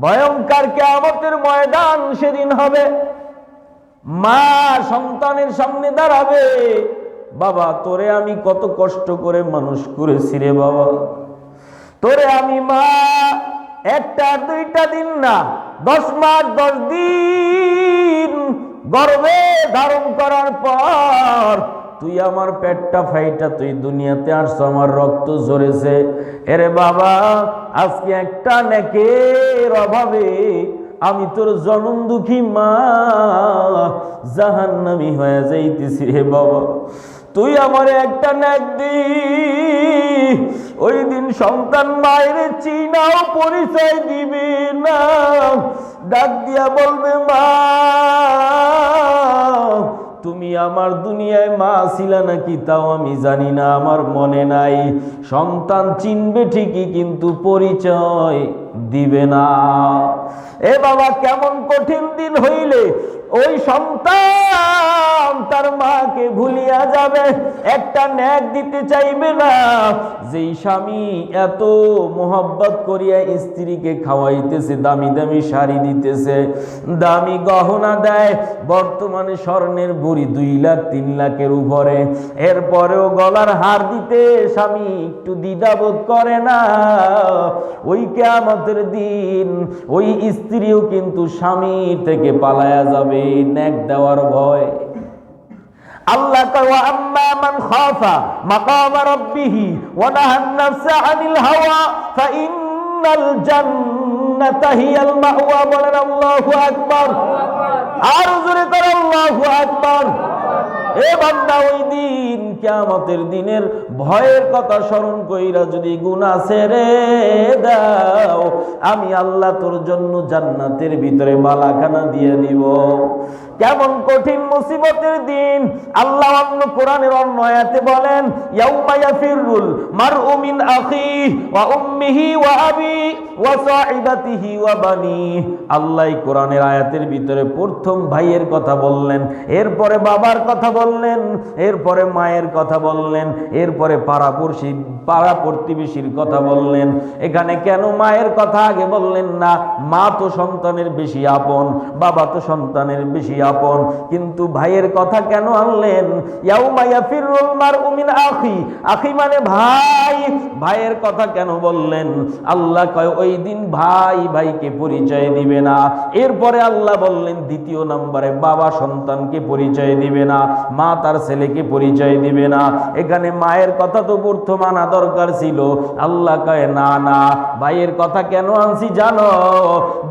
ভয়ঙ্কর কিয়ামতের ময়দান সেদিন হবে। মা সন্তানের সামনে দাঁড়াবে, বাবা তোরে আমি কত কষ্ট করে মানুষ করেছি রে বাবা, তোরে আমি মা একটা দুইটা দিন না 10 মাস 10 দিন গর্ভে ধারণ করার পর তুই আমার পেটটা ফাইটা তুই দুনিয়াতে আসছো, আমার রক্ত ঝরেছে। এরে বাবা আজকে একটা নেকের অভাবে আমি তোর জনম দুঃখী মা জাহান্নামী হয়ে যাইতেছি রে বাবা, তুই আমার একটা নেক দি। ওই দিন সন্তান মায়ের চিনাও পরিচয় দিবে না, ডাক দিয়া বলবে মা তুমি আমার দুনিয়ায় মা ছিলা নাকি তাও আমি জানি না, আমার মনে নাই। সন্তান চিনবে ঠিকই কিন্তু পরিচয় দিবে না। এ বাবা কেমন কঠিন দিন হইলে ওই সন্তান তার মাকে ভুলিয়া যাবে, একটা ন্যাক দিতে চাইবে না। যেই স্বামী এত মোহব্বত করিয়া স্ত্রীকে খাওয়াইতেছে, দামি দামি শাড়ি দিতেছে, দামি গহনা দেয়, বর্তমানে স্বর্ণের ভরি 2 লাখ 3 লাখের উপরে, এরপরেও গলার হার দিতে স্বামী একটু দ্বিধাবোধ করে না। ওই কিয়ামতের দিন ওই স্ত্রীও কিন্তু স্বামী থেকে পালায়া যাবে নেক দেওয়ার ভয়। আল্লাহ কয় ওয়া আম্মা মান খাফা মাকাম রাব্বিহি ওয়া নাহান নাফসা আনিল হাওয়া ফাইন্নাল জান্নাতা হিয়াল মাওয়া। বলেন আল্লাহু আকবার, আর জোরে করে আল্লাহু আকবার। এ বান্দা ওই দিন কিয়ামতের দিনের ভয়ের কথা স্মরণ কইরা যদি গুনাহ ছেড়ে দাও, আমি আল্লাহ তোর জন্য জান্নাতের ভিতরে বালাখানা দিয়ে দিব। কেমন কঠিন মুসিবতের দিন। আল্লাহ অন্য কোরআনের অন্য আয়াতে বলেন ইয়াউমা ইয়াফিরুল মারউ মিন আখিহি ওয়া উম্মিহি ওয়া আবি ওয়া সাহিবাতিহি ওয়া বানি। আল্লাহ কোরআনের আয়াতের ভিতরে প্রথম ভাইয়ের কথা বললেন, এরপরে বাবার কথা বললেন, এরপরে মায়ের কথা বললেন, এরপরে পাড়া প্রতিবেশীর কথা বললেন। এখানে কেন মায়ের কথা আগে বললেন না? মা তো সন্তানের বেশি আপন, বাবা তো সন্তানের বেশি আপন, কিন্তু ভাইয়ের কথা কেন আনলেন? ইয়াউমা ইয়াফিরুল মারউ মিন আখি, আখি মানে ভাই, ভাইয়ের কথা কেন বললেন? আল্লাহ কয় ওই দিন ভাই ভাইকে পরিচয় দিবে না। এরপরে আল্লাহ বললেন দ্বিতীয় নম্বরে বাবা সন্তানকে পরিচয় দিবে না, মা তার ছেলেকে পরিচয় দিবে না। এখানে মায়ের কথা তো প্রথম আনা দরকার ছিল। আল্লাহ কয় না না, ভাইয়ের কথা কেন আনছি জানো?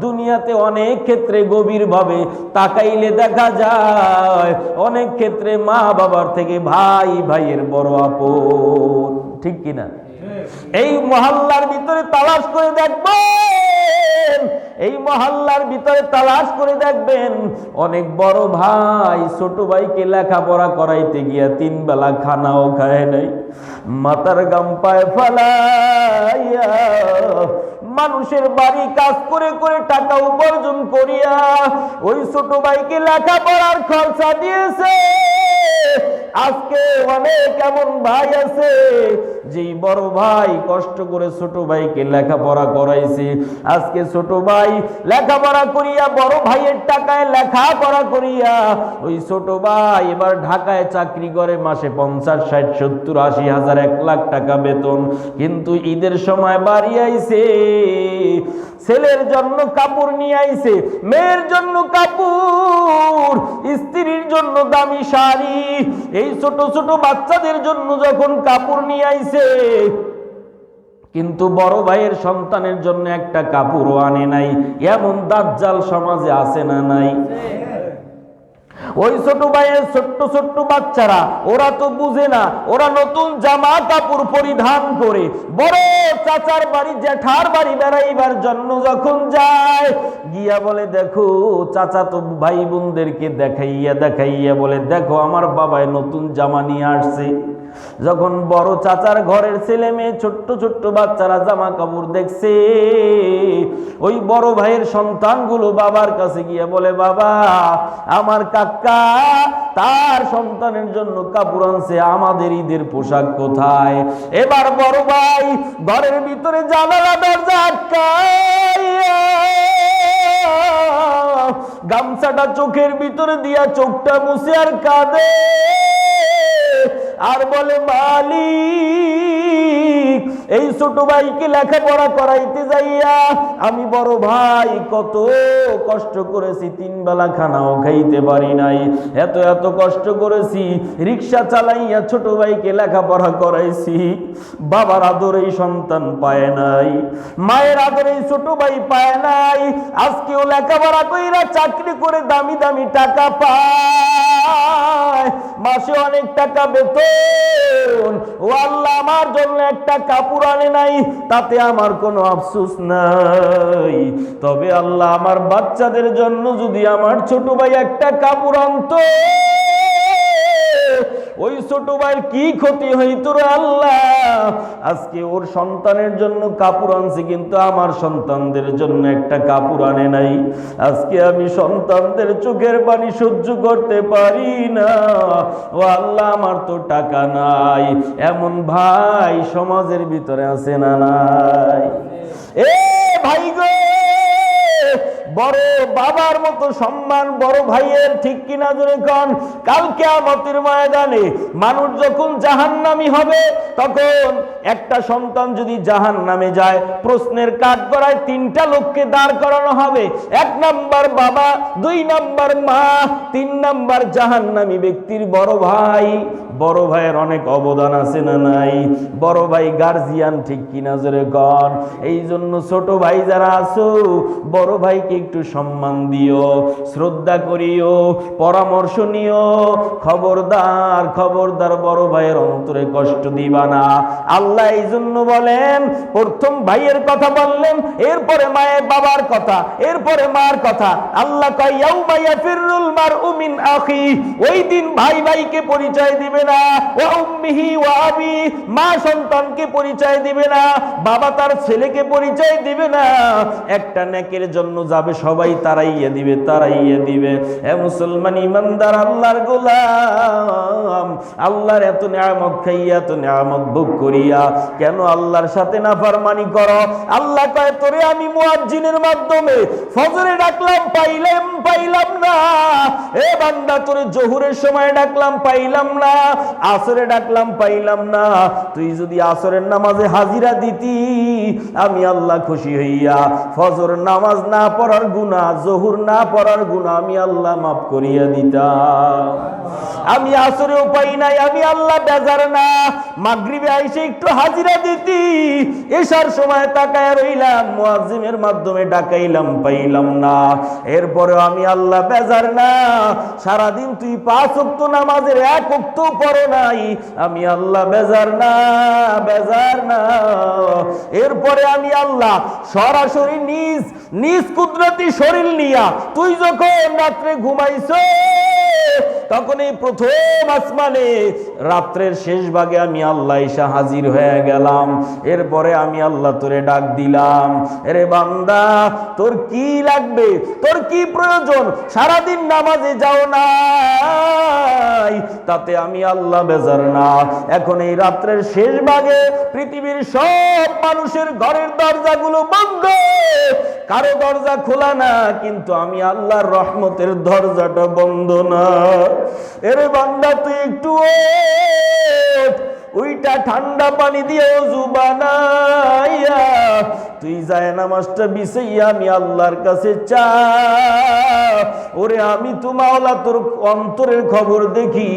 দুনিয়াতে অনেক ক্ষেত্রে গভীরভাবে তাকাইলে দেখা যায় অনেক ক্ষেত্রে মা বাবার থেকে ভাই ভাইয়ের বড় আপন, ঠিক কিনা? এই মহল্লার ভিতরে তালাশ করে দেখবেন, এই মহল্লার ভিতরে তালাশ করে দেখবেন অনেক বড় ভাই ছোট ভাইকে লেখাপড়া করাইতে গিয়া 3 বেলা খানাও খায় নাই, মাথার গাম পায়ে ফালাইয়া মানুষের বাড়ি কাজ করে করে টাকা উপার্জন করিয়া ওই ছোট ভাইকে লেখাপড়ার খরচা দিয়েছে। আজকে অনেক এমন ভাই আছে যে বড় ভাই কষ্ট করে ছোট ভাইকে লেখাপড়া করাইছে, আজকে ছোট ভাই লেখাপড়া করিয়া বড় ভাইয়ের টাকায় লেখাপড়া করিয়া ওই ছোট ভাই এবার ঢাকায় চাকরি করে, মাসে 50, 60, 70, 80 হাজার 1 লাখ টাকা বেতন, কিন্তু ঈদের সময় বাড়ি আইছে, ছেলের জন্য কাপড় নিয়ে আইছে, মেয়ের জন্য কাপড়, স্ত্রীর জন্য দামি শাড়ি, এই ছোট ছোট বাচ্চাদের জন্য যখন কাপড় নিয়ে আইছে, কিন্তু বড় ভাইয়ের সন্তানের জন্য একটা কাপড়ও আনে নাই। এমন দাজ্জাল সমাজে আছে না নাই? ওই ছোট ভাইয়ের ছোট্ট ছোট্ট বাচ্চারা ওরা তো বুঝে না, ওরা নতুন জামা কাপড় পরিধান করে বড় চাচার বাড়ি জেঠার বাড়ি বেড়াইবার জন্য যখন যায়, গিয়া বলে দেখো চাচা তো ভাই বোনদেরকে দেখাইয়া দেখাইয়া বলে দেখো আমার বাবাই নতুন জামা নিয়ে আসছে। যখন বড় চাচার ঘরের ছেলে মেয়ে ছোট্ট ছোট্ট বাচ্চারা জামা কাপড় দেখছে, ওই বড় ভাইয়ের সন্তানগুলো বাবার কাছে গিয়ে বলে বাবা আমার কাকা তার সন্তানের জন্য কাপড় আনছে, আমাদের ঈদের পোশাক কোথায়? এবার বড় ভাই ঘরের ভিতরে জানালা দরজা আটকায় গামছাটা চোখের ভিতরে দিয়া চোখটা মুছে আর কাঁদে আর বলে, মালিক, এই ছোট ভাইকে লেখাপড়া করাইতে যাইয়া আমি বড় ভাই কত কষ্ট করেছি, 3 বেলা খানাও খাইতে পারি নাই, এত এত কষ্ট করেছি, রিক্সা চালাইয়া ছোট ভাইকে লেখাপড়া করাইছি, বাবার আদর এই সন্তান পায় নাই, মায়ের আদর এই ছোট ভাই পায় নাই, আজকেও লেখাপড়া কইরা চাকরি করে দামি দামি টাকা পায়, মাসে অনেক টাকা বেতন, ও আল্লাহ আমার জন্য একটা কাপড় আনে নাই, তাতে আমার কোনো আফসোস নাই, তবে আল্লাহ আমার বাচ্চাদের জন্য যদি আমার ছোট ভাই একটা কাপড় আনতো, ওই ছোট ভাইয়ের কি ক্ষতি হইতো রে আল্লাহ। আজকে ওর সন্তানের জন্য কাপড় আনছে, কিন্তু আমার সন্তানদের জন্য একটা কাপড় আনে নাই। আজকে আমি সন্তানদের চোখের পানি সহ্য করতে পারি না। ও আল্লাহ, আমার তো টাকা নাই। এমন ভাই সমাজের ভিতরে আছে না নাই? এ ভাই গো, বড় বাবার মতো সম্মান বড় ভাইয়ের, ঠিক কিনা জোরে কোন? কাল কিয়ামতের ময়দানে মানুষ যখন জাহান্নামী হবে, তখন একটা সন্তান যদি জাহান্নামে যায়, প্রশ্নের কাঠগড়ায় 3টা লোককে দাঁড় করানো হবে। 1 নাম্বার বাবা, 2 নাম্বার মা, 3 নাম্বার জাহান্নামী ব্যক্তির বড় ভাই। বড় ভাইয়ের অনেক অবদান আছে না নাই? বড় ভাই গার্জিয়ান, ঠিক কিনা জোরে কোন? এই জন্য ছোট ভাই যারা আছো, বড় ভাইকে একটু সম্মান দিও, শ্রদ্ধা করিও, পরামর্শ নিও। খবরদার খবরদার বড় ভাইয়ের অন্তরে কষ্ট দিবা না। আল্লাহ এই জন্য বলেন, প্রথম ভাইয়ের কথা বললেন, এরপরে মায়ের বাবার কথা, এরপরে মার কথা। আল্লাহ কয়, ইয়াউমা ইয়াফিরুল মারউ মিন আখি, ওই দিন ভাই ভাইকে পরিচয় দিবে না। ওয়া উম্মিহি ওয়া আবি, মা সন্তানকে পরিচয় দিবে না, বাবা তার ছেলেকে পরিচয় দিবে না। একটা নেকের জন্য যাবে, সবাই তারাইয়া দিবে, তারাইয়া দিবে। এ মুসলমান ইমানদার আল্লাহর গোলাম, আল্লাহর এত নিয়ামত খাইয়া, এত নিয়ামত ভোগ করিয়া কেন আল্লাহর সাথে নাফরমানি করো? আল্লাহ কয়, তোরে আমি মুয়াজ্জিনের মাধ্যমে ফজরে ডাকলাম, পাইলাম না। এ বান্দা, তোরে জোহরের সময় ডাকলাম, পাইলাম না। আসরে ডাকলাম, পাইলাম না। তুই যদি আসরের নামাজে হাজিরা দিতি, আমি আল্লাহ খুশি হইয়া ফজর নামাজ না পড়ার গুনাহ, জোহর না পড়ার গুনাহ আমি আল্লাহ মাফ করিয়া দিতাম। আমি আসরেও পাই নাই, আমি আল্লাহ বেজার না। মাগরিবে আইসে একটু হাজিরা দিতি, এশার সময় তাকায় রইলাম, মুয়াজ্জিনের মাধ্যমে ডাকাইলাম, পাইলাম না। এরপরে আমি আল্লাহ বেজার না। সারাদিন তুই 5 ওয়াক্ত নামাজের 1 ওয়াক্ত পড়ো নাই, আমি আল্লাহ বেজার না, বেজার না। এরপরে আমি আল্লাহ সরাসরি নিজ কুদরতি শরীর নিয়া, তুই যখন রাত্রে ঘুমাইছো, তখন এই প্রথম আসমানে রাত্রের শেষ ভাগে আমি আল্লাহ এসে হাজির হয়ে গেলাম। এরপরে আমি আল্লাহ তোরে ডাক দিলাম, এরে বান্দা, তোর কি লাগবে, তোর কি প্রয়োজন? সারাদিন নামাজে যাও নাই, তাতে আমি আল্লাহ বেজার না। এখন এই রাত্রের শেষ ভাগে পৃথিবীর সব মানুষের ঘরের দরজাগুলো বন্ধ, কারো দরজা খোলা না, কিন্তু আমি আল্লাহর রহমতের দরজাটা বন্ধ না। এরে বান্দা, তুই একটু ওইটা ঠান্ডা পানি দিয়ে ওযু বানাইয়া তুই যায় নামাজটা বিছাইয়া আমি আল্লাহর কাছে চা। ওরে আমি তো মাওলা, তোর অন্তরের খবর দেখি।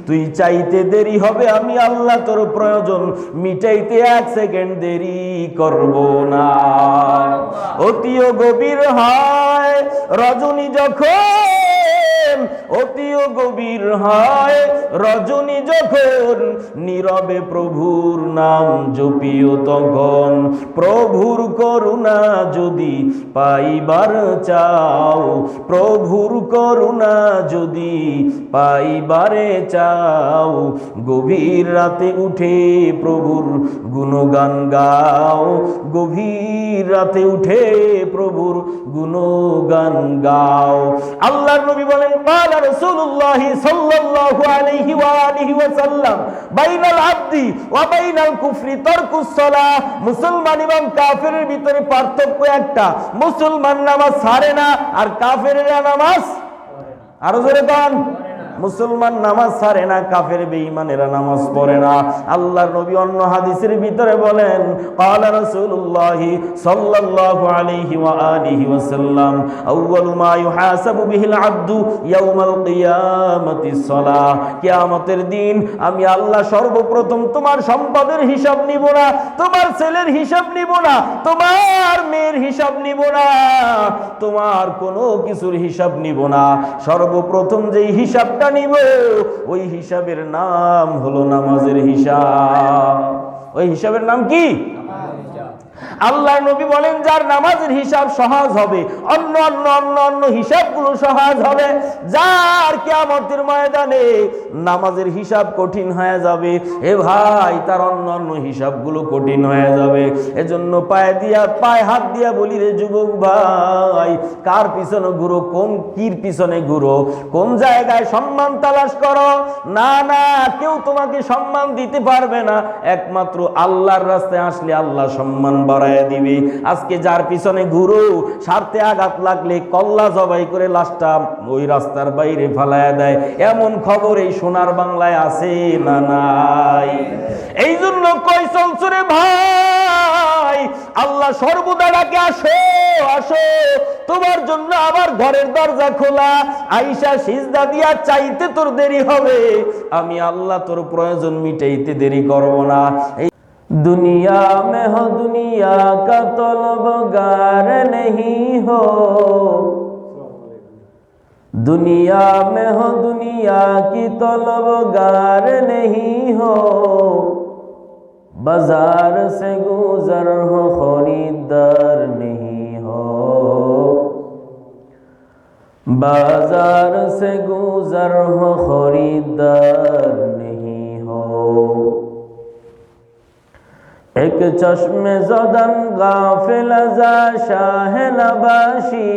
তুই চাইতে দেরি হবে, আমি আল্লাহ তোর প্রয়োজন মিটাইতে 1 সেকেন্ড দেরি করব না। অতিও গভীর হয় রজনী যখন, অতিও গভীর হয় রজনী যখন, নীরবে প্রভুর নাম জপিও তখন। প্রভুর করুণা যদি পাইবার চাও, প্রভুর করুণা যদি পাইবারে চাও, গভীর রাতে উঠে প্রভুর গুণগান গাও, গভীর রাতে উঠে প্রভুর গুণগান গাও। আল্লাহর নবী বলেন ক্বালা রাসূলুল্লাহ সাল্লাল্লাহু আলাইহি ওয়া আলিহি ওয়াসাল্লাম বাইনাল আবদি ওয়া বাইনাল কুফরি তারকুস সালাহ। মুসলমান এবং কাফেরের ভিতরে পার্থক্য একটা, মুসলমান নামাজ ছাড়ে না আর কাফেরেরা নামাজ আরো জোরে বলেন, মুসলমান নামাজ ছাড়ে না, কাফের বেঈমানেরা নামাজ পড়ে না। আল্লাহর নবী অন্য হাদিসের ভিতরে বলেন ক্বালা রাসূলুল্লাহ সাল্লাল্লাহু আলাইহি ওয়া আলিহি ওয়াসাল্লাম আউয়ালু মা ইউহাসাবু বিহিল আবদু ইয়াউমাল কিয়ামাতিস সালাহ। কিয়ামতের দিন আমি আল্লাহ সর্বপ্রথম তোমার সম্পদের হিসাব নিব না, তোমার ছেলের হিসাব নিব না, তোমার মেয়ের হিসাব নিব না, তোমার কোনো কিছুর হিসাব নিব না। সর্বপ্রথম যেই হিসাবটা নিব ওই হিসাবের নাম হলো নামাজের হিসাব। ওই হিসাবের নাম কি? আল্লাহ নবী বলেন যার নামাজের হিসাব সহজ হবে অন্য হিসাবগুলো সহজ হবে, যার কিয়ামতের ময়দানে নামাজের হিসাব কঠিন হয়ে যাবে এ ভাই তার অন্য হিসাবগুলো কঠিন হয়ে যাবে। এজন্য পায়ে হাত দিয়া বলি রে যুবক ভাই, কার পিছনে ঘুরো, কোন কির পিছনে ঘুরো, কোন জায়গায় সম্মান তালাশ করো? না না, কেউ তোমাকে সম্মান দিতে পারবে না, একমাত্র আল্লাহর রাস্তায় আসলে আল্লাহ সম্মান বাড়ায় দিবে। আজকে যার পিছনে ঘুরো স্বার্থে আঘাত লাগলে কল্লা জবাই করে লাশটা ওই রাস্তার বাইরে ফালায়া দেয়, এমন খবর এই সোনার বাংলায় আছে না নাই? এই জন্য কই চলছো রে ভাই, আল্লাহ সর্বদা ডাকে আসো আসো, তোমার জন্য আবার ঘরের দরজা খোলা, আইসা সিজদা দিয়া চাইতে তোর দেরি হবে, আমি আল্লাহ তোর প্রয়োজন মিটাইতে দেরি করব না। दुनिया में हो दुनिया का तलबगार नहीं हो, दुनिया में हो दुनिया की तलबगार नहीं हो, बाजार से गुजर हो खरीदार नहीं हो, बाजार से गुजर हो खरीदार नहीं हो। एक चश्मे ज़दन गाफिल ज़ा शाह नबाशी,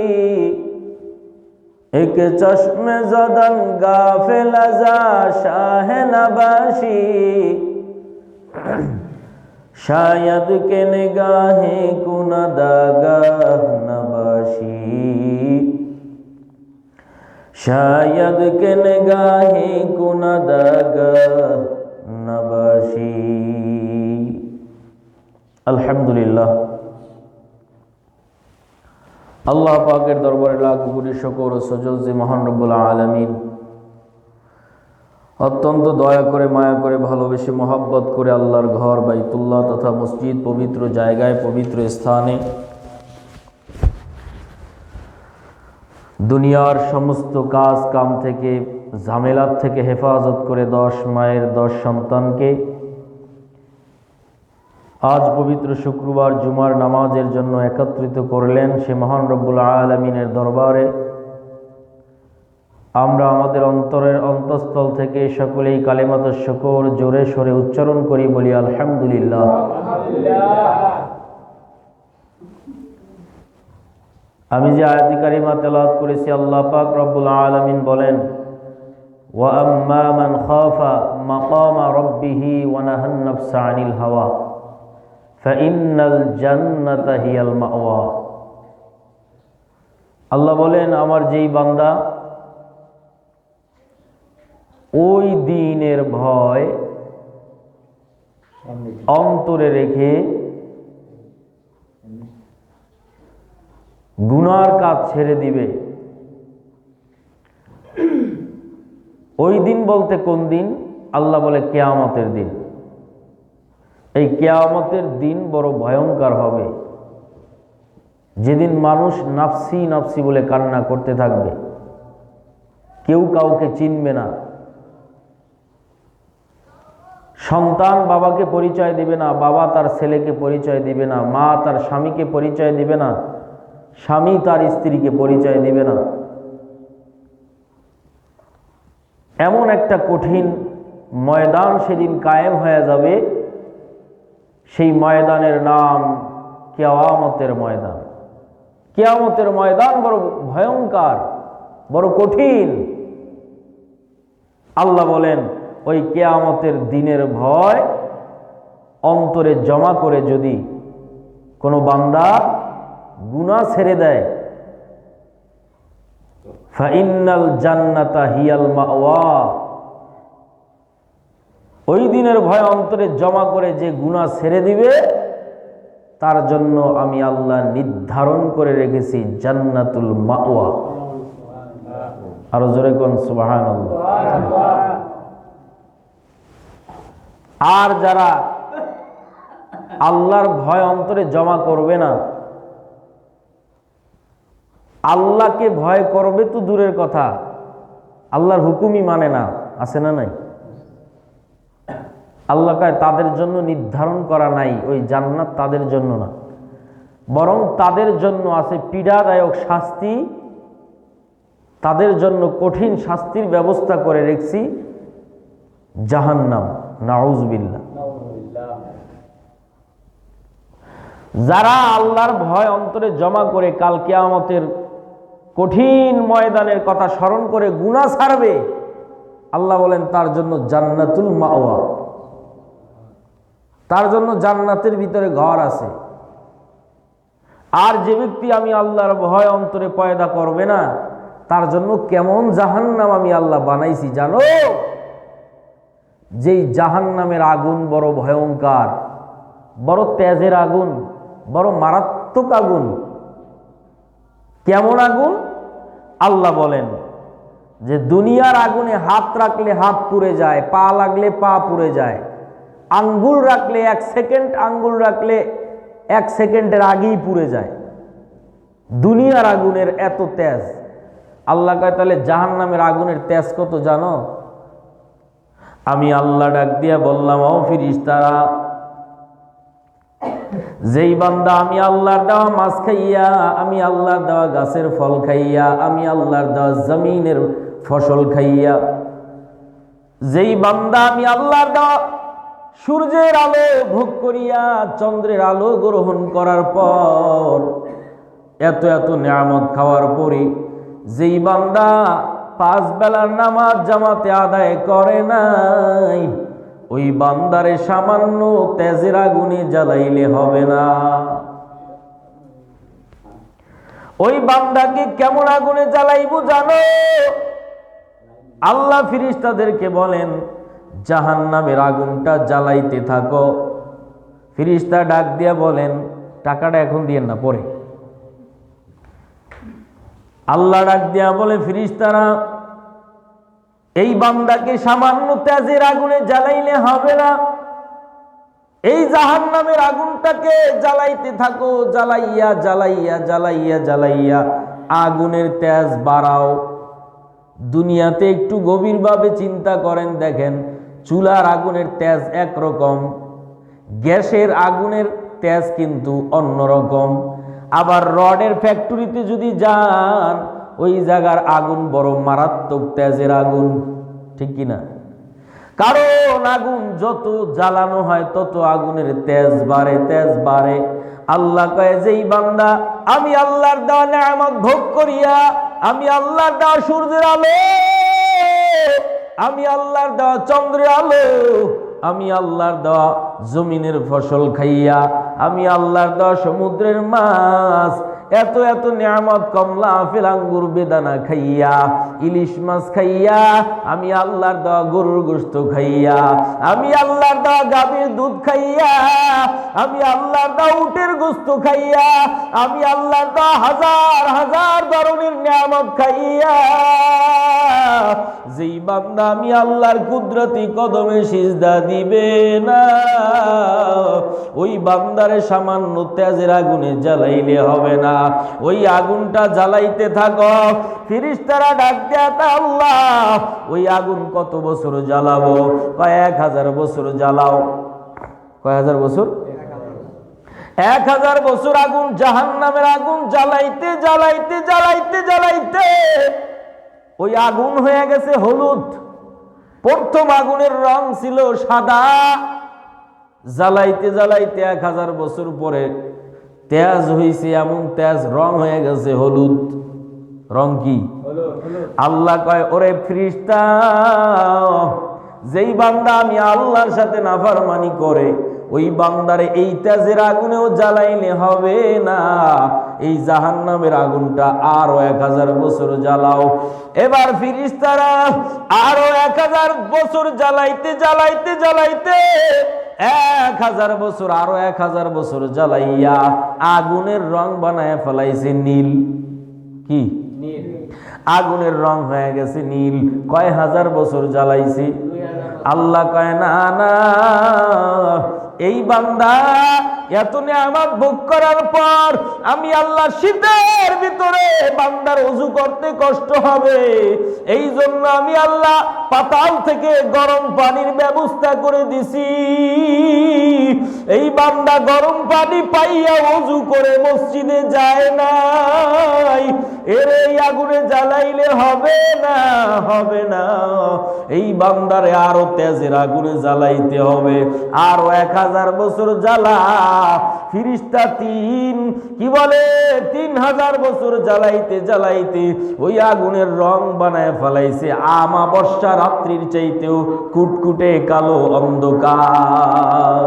एक चश्मे ज़दन गाफिल ज़ा शाह नबाशी, शायद के निगाहें कुनदागाह नबाशी, शायद के निगाहें कुनदागाह नबाशी। আলহামদুলিল্লাহ, আল্লাহ পাকের দরবারে লাখ কোটি শুকর ও সুজুদ যে মহান রব্বুল আলামিন অত্যন্ত দয়া করে মায়া করে ভালোবেসে মহব্বত করে আল্লাহর ঘর বাইতুল্লাহ তথা মসজিদ পবিত্র জায়গায় পবিত্র স্থানে দুনিয়ার সমস্ত কাজ কাম থেকে ঝামেলার থেকে হেফাজত করে 10 মায়ের 10 সন্তানকে আজ পবিত্র শুক্রবার জুমার নামাজের জন্য একত্রিত করলেন। সে মহান রব্বুল আলামিনের দরবারে আমরা আমাদের অন্তরের অন্তঃস্থল থেকে সকলেই কালিমাতুশ শুকর জোরে সোরে উচ্চারণ করি, বলি আলহামদুলিল্লাহ। আমি যে আয়াতি কারিমা তেলাওয়াত করেছি, আল্লাহ পাক রব্বুল আলামিন বলেন ওয়া আম্মা মান খাফা মাকামা রাব্বিহি ওয়া নাহান নাফসা আনিল হাওয়া ফাইন্নাল জান্নাতা হিয়াল মাওয়া। আল্লাহ বলেন আমার যেই বান্দা ওই দিনের ভয় অন্তরে রেখে গুনার কাজ ছেড়ে দিবে। ওই দিন বলতে কোন দিন? আল্লাহ বলে কিয়ামতের দিন। এই কিয়ামতের দিন বড় ভয়ঙ্কর হবে, যেদিন মানুষ নাফসি নাফসি বলে কান্না করতে থাকবে, কেউ কাউকে চিনবে না, সন্তান বাবাকে পরিচয় দিবে না, বাবা তার ছেলেকে পরিচয় দিবে না, মা তার স্বামীকে পরিচয় দিবে না, স্বামী তার স্ত্রীকে পরিচয় দিবে না। এমন একটা কঠিন ময়দান সেদিন কায়েম হয়ে যাবে, সেই ময়দানের নাম কিয়ামতের ময়দান। কিয়ামতের ময়দান বড় ভয়ঙ্কর, বড় কঠিন। আল্লাহ বলেন ওই কিয়ামতের দিনের ভয় অন্তরে জমা করে যদি কোনো বান্দা গুনাহ ছেড়ে দেয়, ফাইন্নাল জান্নাতা হিয়াল মাওয়া, ওই দিনের ভয় অন্তরে জমা করে যে গুনাহ ছেড়ে দিবে তার জন্য আমি আল্লাহ নির্ধারণ করে রেখেছি জান্নাতুল মাওয়া। আরো জোরে কোন সুবহানাল্লাহ। আর যারা আল্লাহর ভয় অন্তরে জমা করবে না, আল্লাহকে ভয় করবে তো দূরের কথা, আল্লাহর হুকুমই মানে না, আছে না নাই? আল্লাহ কয় তাদের জন্য নির্ধারণ করা নাই ওই জান্নাত, তাদের জন্য না, বরং তাদের জন্য আছে পীড়াদায়ক শাস্তি, তাদের জন্য কঠিন শাস্তির ব্যবস্থা করে রেখেছি জাহান্নাম। নাউযুবিল্লাহ। যারা আল্লাহর ভয় অন্তরে জমা করে কাল কিয়ামতের কঠিন ময়দানের কথা স্মরণ করে গুনাহ ছাড়বে, আল্লাহ বলেন তার জন্য জান্নাতুল মাওয়া, তার জন্য জান্নাতের ভিতরে ঘর আছে। আর যে ব্যক্তি আমি আল্লাহর ভয় অন্তরে পয়দা করবে না, তার জন্য কেমন জাহান্নাম আমি আল্লাহ বানাইছি জানো? যেই জাহান্নামের আগুন বড় ভয়ঙ্কর, বড় তেজের আগুন, বড় মারাত্মক আগুন। কেমন আগুন? আল্লাহ বলেন যে দুনিয়ার আগুনে হাত রাখলে হাত পুড়ে যায়, পা লাগলে পা পুড়ে যায়, আঙ্গুল রাখলে 1 সেকেন্ড, আঙ্গুল রাখলে 1 সেকেন্ডের আগেই পুড়ে যায়। দুনিয়ার আগুনের এত তেজ। আল্লাহ কয় তাহলে জাহান্নামের আগুনের তেজ কত জানো? আমি আল্লাহ ডাক দিয়া বললাম, ও ফেরেশতারা, যেই বান্দা আমি আল্লাহর দেওয়া মাছ খাইয়া, আমি আল্লাহর দেওয়া গাছের ফল খাইয়া, আমি আল্লাহর দেওয়া জমিনের ফসল খাইয়া, যেই বান্দা আমি আল্লাহর দেওয়া সূর্যের আলো ভোগ করিয়া, চন্দ্রের আলো গ্রহণ করার পর, এত এত নিয়ামত খাওয়ার পরে যেই বান্দা 5 বেলার নামাজ জামাতে আদায় করে নাই, ওই বান্দারে সামান্য তেজের আগুনে জ্বালাইলে হবে না। ওই বান্দাকে কেমন আগুনে জ্বালাইবো জানো? আল্লাহ ফেরেশতাদেরকে বলেন জাহান্নামের আগুনটা জ্বালাইতে থাকো। ফেরেশতা ডাক দিয়া বলেন টাকাটা এখন দিয়েন না, পরে। আল্লাহ ডাক দিয়া বলে ফেরেশতারা, এই বান্দাকে সামান্য তেজের আগুনে জ্বালাইলে হবে না, এই জাহান্নামের আগুনটাকে জ্বালাইতে থাকো, জ্বালাইয়া জ্বালাইয়া জ্বালাইয়া জ্বালাইয়া আগুনের তেজ বাড়াও। দুনিয়াতে একটু গভীরভাবে চিন্তা করেন, দেখেন চুলার আগুনের তেজ একরকম, গ্যাসের আগুনের তেজ কিন্তু অন্যরকম। আবার রডের ফ্যাক্টরিতে যদি যান, ওই জায়গার আগুন বড় মারাত্মক তেজের আগুন, ঠিক কিনা? কারণ আগুন যত জ্বালানো হয় তত আগুনের তেজ বাড়ে, তেজ বাড়ে। আল্লাহ কয় যেই বান্দা আমি আল্লাহর দেওয়া নিয়ামত ভোগ করিয়া, আমি আল্লাহর দেওয়া সূর্যের আলো, আমি আল্লাহর দেওয়া চন্দ্রের আলো, আমি আল্লাহর দেওয়া জমিনের ফসল খাইয়া, আমি আল্লাহর দেওয়া সমুদ্রের মাছ, এত এত নিয়ামত কমলা আপেল আঙ্গুর বেদানা খাইয়া, ইলিশ মাছ খাইয়া, আমি আল্লাহর দেওয়া গরুর গোশত খাইয়া, আমি আল্লাহর দেওয়া গাভীর দুধ খাইয়া, আমি আল্লাহর দেওয়া উটের গোশত খাইয়া, আমি আল্লাহর দেওয়া হাজার হাজার ধরনের নিয়ামত খাইয়া, যেই বান্দা আমি আল্লাহর কুদরতি কদমে সিজদা দিবে না, ওই বান্দারে সামান্য তেজের আগুনে জ্বালাইলে হবে না। ওই আগুনটা জ্বালাইতে থাকো। ফেরেশতারা ডাক দেয়া, আল্লাহ ওই আগুন কত বছর জ্বালাবো? 1000 বছর জ্বালাও। কয় হাজার বছর? 1000 বছর আগুন, জাহান্নামের আগুন জ্বালাইতে জ্বালাইতে জ্বালাইতে জ্বালাইতে ওই আগুন হয়ে গেছে হলুদ। প্রথম আগুনের রং ছিল সাদা। জ্বালাইতে জ্বালাইতে 1000 বছর পরে তেজ হইছে, এমন তেজ রং হয়ে গেছে হলুদ। রং কি? আল্লাহ কয়, ওরে ফেরেশতা, যেই বান্দা আমি আল্লাহর সাথে নাফরমানি করে ওই বান্দারে এই তেজের আগুনেও জ্বালাইলে হবে না, এই জাহান্নামের আগুনটা আরো 1000 বছর জ্বালাও। এবার ফেরেশতারা আরো 1000 বছর জ্বালাইতে জ্বালাইতে জ্বালাইতে 1000 বছর, আরো 1000 বছর জ্বালাইয়া আগুনের রং বানায় ফেলাইছে নীল। কি? আগুনের রং হয়ে গেছে নীল। কয় হাজার বছর জ্বালাইছে? আল্লাহ কয়, না না, এই বান্দা এত নিয়ামত ভোগ করার পর আমি আল্লাহ শীতের ভিতরে বান্দার ওযু করতে কষ্ট হবে, এই জন্য আমি আল্লাহ পাতাল থেকে গরম পানির ব্যবস্থা করে দিছি। এই বান্দা গরম পানি পাইয়া ওযু করে মসজিদে যায় নাই, এর এই আগুনে জ্বালাইলে হবে না, হবে না। এই বান্দারে আরো তেজের আগুনে জ্বালাইতে হবে, আরো 1000 বছর জ্বালা। ফেরেশতা কি বলে 3000 বছর জ্বালাইতে জ্বালাইতে ওই আগুনের রং বানায় ফেলাইছে আমাবস্যা রাত্রির চাইতেও কুটকুটে কালো অন্ধকার।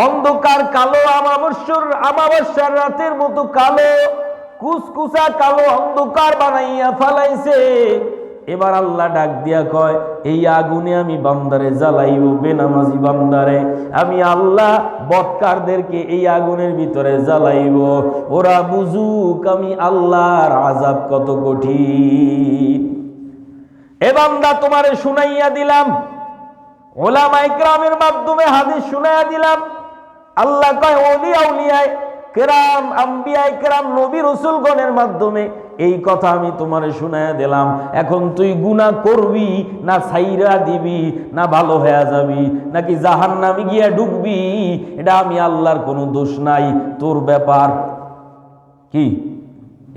অন্ধকার কালো, আমাবস্যার রাতের মতো কালো, কুসকুসা কালো অন্ধকার বানাইয়া ফেলাইছে। এবার আল্লাহ ডাক দিয়া কয়, এই আগুনে আমি বান্দারে জ্বালাইব, বেনামাজি বান্দারে আমি আল্লাহ বদকারদেরকে এই আগুনের ভিতরে জ্বালাইব, ওরা বুঝুক আমি আল্লাহর আযাব কত কঠিন। এ বান্দা তোমারে শুনাইয়া দিলাম, উলামায়ে কেরামের মাধ্যমে হাদিস শুনাইয়া দিলাম। আল্লাহ কয়, ওলিয়া উলিয়ায়ে কেরাম, আম্বিয়ায়ে কেরাম, নবী রাসূলগণের মাধ্যমে এই কথা আমি তোমারে শুনাইয়া দিলাম। এখন তুই গুনাহ করবি না ছাইরা দিবি, না ভালো হয়ে যাবি, নাকি জাহান্নামে গিয়া ঢুকবি, এটা আমি আল্লাহর কোনো দোষ নাই, তোর ব্যাপার। কি?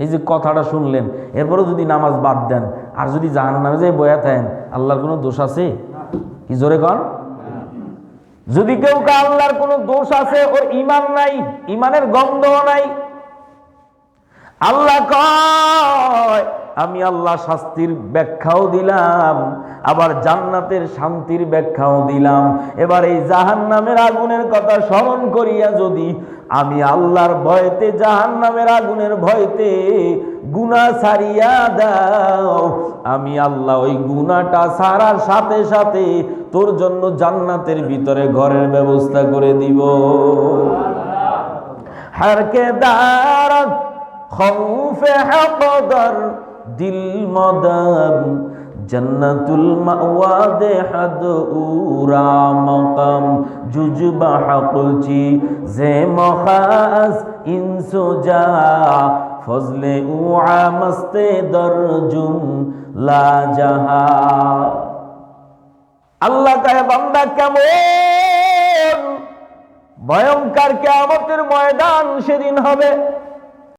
এই যে কথাটা শুনলেন, এরপরে যদি নামাজ বাদ দেন আর যদি জাহান্নামে যাই বয়া থাকেন, আল্লাহর কোনো দোষ আছে? কি জোরে কর। যদি কেউ আল্লাহর কোনো দোষ আছে, ওর ঈমান নাই, ঈমানের গন্ধও নাই। আল্লাহ কয়, আমি আল্লাহ শাস্তির ব্যাখ্যাও দিলাম, আবার জান্নাতের শান্তির ব্যাখ্যাও দিলাম। এবার এই জাহান্নামের আগুনের কথা স্মরণ করিয়া যদি আমি আল্লাহর ভয়তে, জাহান্নামের আগুনের ভয়তে গুনাহ ছাড়িয়া দাও, আমি আল্লাহ ওই গুনাহটা ছাড়ার সাথে সাথে তোর জন্য জান্নাতের ভিতরে ঘরের ব্যবস্থা করে দিব। হারকে দারাত খৌফে হকদর দিল মদম জন্নতুল মাওয়া দে হাদ উরা মকাম জুজবা হকচি জে মখাস ইনসুজা ফজলে উআ মস্তে দরজুম লা জাহা। আল্লাহ কয়, বান্দা কেমন ভয়ঙ্কর কিয়ামতের ময়দান সেদিন হবে।